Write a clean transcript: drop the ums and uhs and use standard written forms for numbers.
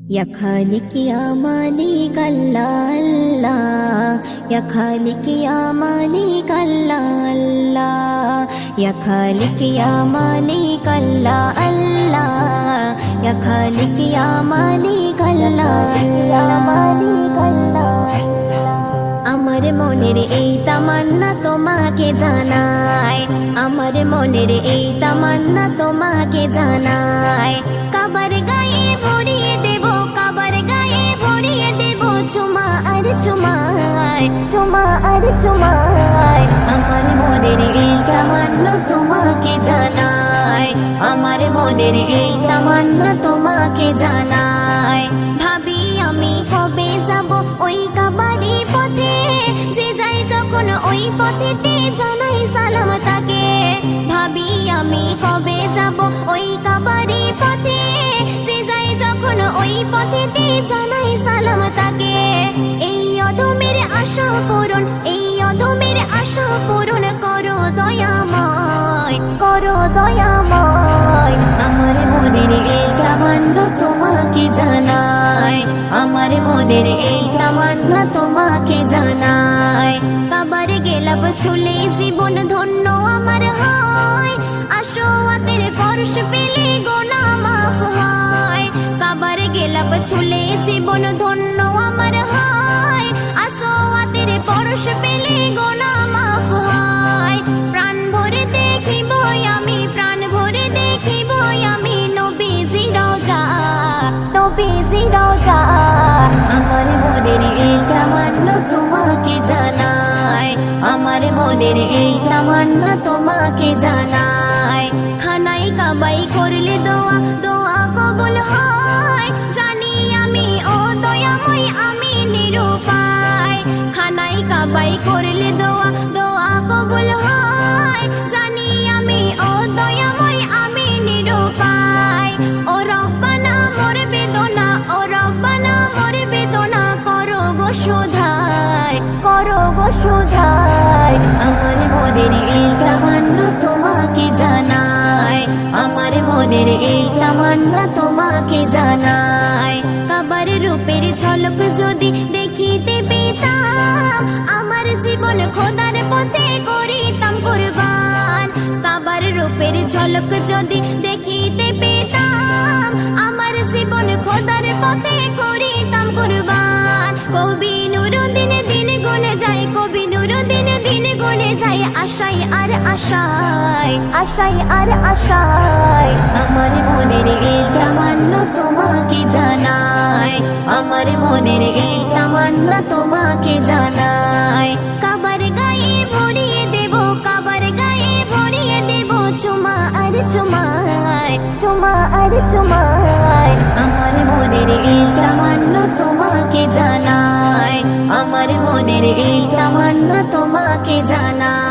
या खालिक या मालिक अल्लाह अल्लाह या खालिक या मालिक अल्लाह अल्लाह या खालिक या मालिक अल्लाह अल्लाह या खालिक या मालिक अल्लाह अल्लाह আমার মনের এই তামান্না তোমাকে জানাই আমার মনের এই তামান্না তোমাকে জানাই কাবার গায়ে ভরিয়ে দেব কাবার গায়ে ভরিয়ে দেব চুমা আর চুমায় চুমা আর চুমায় আমার মনের এই তামান্না তোমাকে জানাই আমার মনের এই তামান্না তোমাকে জানাই ভাবি আমি কবে যাব ওই কাবারি পথে যে যাই যখন ওই পথেতে জানাই সালাম তাকে ভাবি আমি কবে যাব ওই কাবারি পথে যে যাই যখন ওই পথেতে জানাই সালাম তাকে এই অধমের আশা পূরণ এই অধমের আশা পূরণ করো দয়াময় করো দয়াময় আমার মনের এই তামান্না তোমাকে জানাই আমার মনের এই তামান্না তোমাকে জানাই কাবারে গেলাম ছুলে জীবন ধন্য আমার হয় আশোয়াতের পরশ পেলে গোনাহ মাফ হয় কাবারে গেলাম ছুলে জীবন ধন্য আমার হয় আশোয়াতের পরশ পেলে গোনাহ মাফ হয় প্রাণ ভরে দেখিব আমি প্রাণ ভরে দেখিব আমি নবীজি রওজা নবীজি রওজা আমার মনের এই তামান্না তোমাকে জানাই আমার মনের এই তামান্না তোমাকে জানাই খানাই কাবাই করলে দোয়া দোয়া কবুল হয় জানি আমি ও দয়াময় আমি নিরুপায় খানাই কাবাই করলে দোয়া দোয়া কবুল হয় জানি আমি ও দয়াময় আমি নিরুপায় ও রব্বানা মোর বেদনা ও রব্বানা মোর বেদনা করো গো সুধাই করো গো সুধাই আমার মনের এই তামান্না তোমাকে জানাই আমার মনের এই তামান্না তোমাকে জানাই কাবার রূপের ঝলক যদি দেখিতে পেতাম আমার জীবন খোদার পথে করিতাম কুরবান কাবার রূপের ঝলক যদি দেখিতে পেতাম আমার জীবন খোদার পথে করিতাম কুরবান কবি নুরুদ্দিন দিন গুনে যায় কবি নুরুদ্দিন দিন গুনে যায় আশায় আর আশায় আশায় আর আশায় আমার মনের এই তামান্না তোমাকে জানাই আমার মনের এই তামান্না তোমাকে জানাই কাবার গায়ে ভরিয়ে দেব কাবার গায়ে ভরিয়ে দেব চুমা আর চুমায় চুমা আর চুমায় আমার মনের এই তামান্না তোমাকে জানাই আমার মনের এই তামান্না তোমাকে জানাই।